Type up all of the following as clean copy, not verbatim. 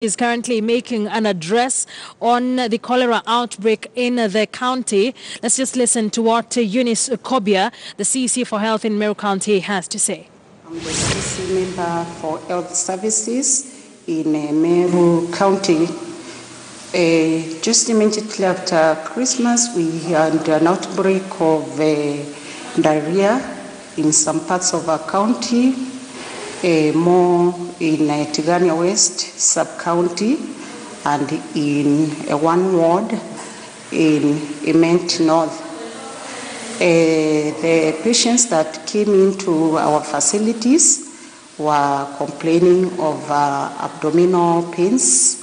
Is currently making an address on the cholera outbreak in the county. Let's just listen to what Eunice Kobia, the CEC for Health in Meru County, has to say. I'm the CEC member for Health Services in Meru County. Just immediately after Christmas, we had an outbreak of diarrhea in some parts of our county. More in Tigania West sub-county and in one ward in Ement North. The patients that came into our facilities were complaining of abdominal pains,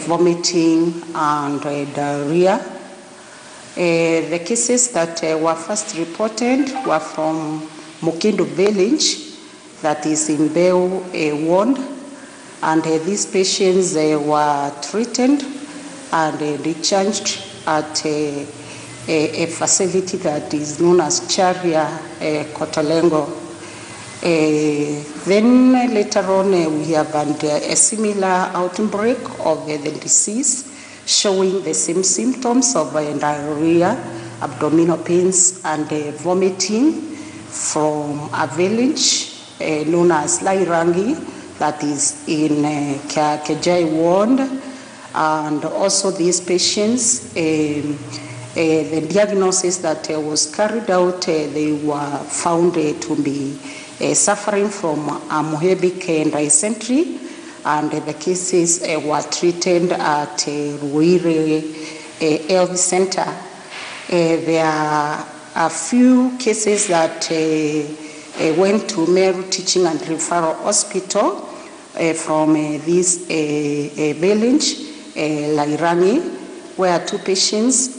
vomiting and diarrhea. The cases that were first reported were from Mukendo village, that is in Beu ward, and these patients were treated and discharged at a facility that is known as Charia Kotalengo. Then later on we have had a similar outbreak of the disease, showing the same symptoms of diarrhea, abdominal pains and vomiting from a village known as Lairangi, that is in Kejai ward. And also these patients, the diagnosis that was carried out, they were found to be suffering from amoebic dysentery, and the cases were treated at Ruire Health Center. There are a few cases that went to Meru Teaching and Referral Hospital from this village, Lairani, where two patients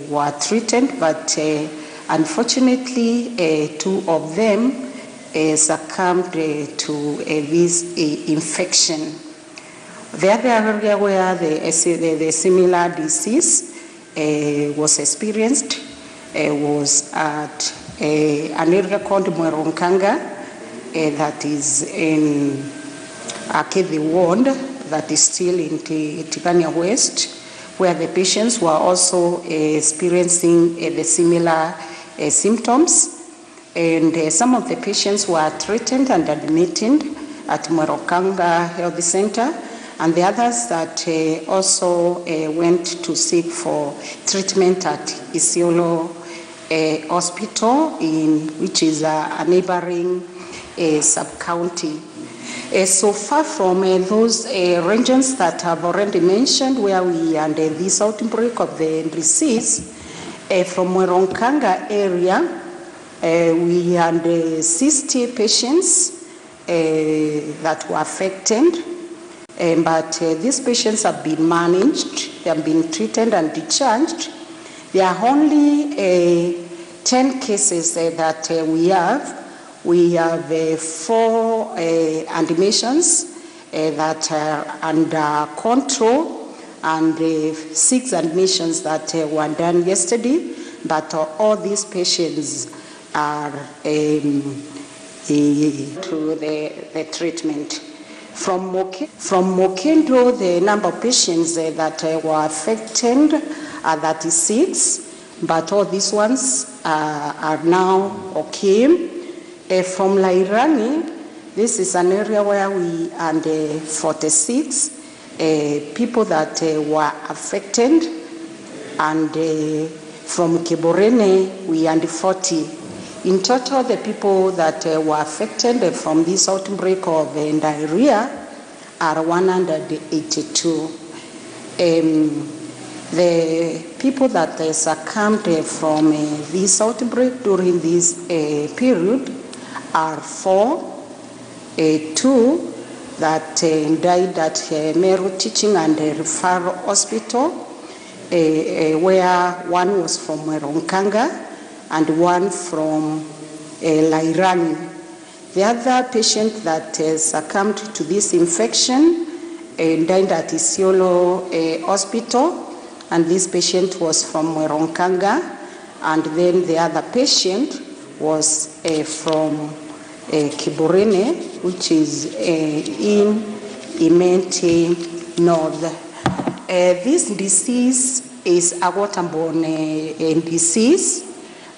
were treated, but unfortunately two of them succumbed to this infection. The other area where the similar disease was experienced was at an area called Mweronkanga, that is in Akevi ward, that is still in Tigania West, where the patients were also experiencing the similar symptoms. And some of the patients were treated and admitted at Mweronkanga Health Center, and the others that also went to seek for treatment at Isiolo hospital, which is a neighboring sub-county. So far from those regions that I've already mentioned, where we had this outbreak of the disease, from Mweronkanga area, we had 60 patients that were affected, but these patients have been managed, they have been treated and discharged. There are only 10 cases that we have. We have 4 admissions that are under control, and 6 admissions that were done yesterday, but all these patients are to the treatment. From Mokendo, the number of patients that were affected are 36, but all these ones are now okay. From Lairani, this is an area where we had 46 people that were affected, and from Keborene we had 40. In total, the people that were affected from this outbreak of diarrhea are 182. The people that succumbed from this outbreak during this period are 4, 2 that died at Meru Teaching and Referral Hospital, where one was from Mweronkanga and one from Lairani. The other patient that succumbed to this infection died at Isiolo Hospital, and this patient was from Mweronkanga, and then the other patient was from Kiborene, which is in Imenti north. This disease is a waterborne disease,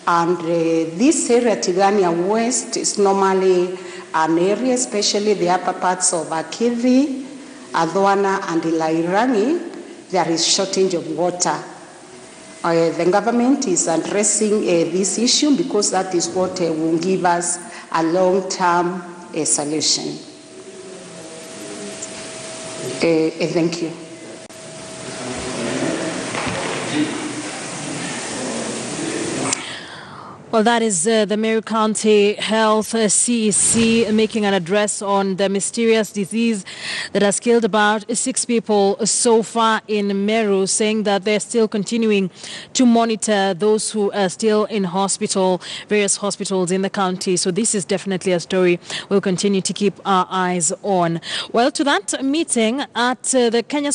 and this area, Tigania West, is normally an area, especially the upper parts of Akithi, Adwana, and Ilairangi. There is shortage of water. The government is addressing this issue because that is what will give us a long-term solution. Thank you. Well, that is the Meru County Health CEC making an address on the mysterious disease that has killed about 6 people so far in Meru, saying that they're still continuing to monitor those who are still in hospital, various hospitals in the county. So this is definitely a story we'll continue to keep our eyes on. Well, to that meeting at the Kenya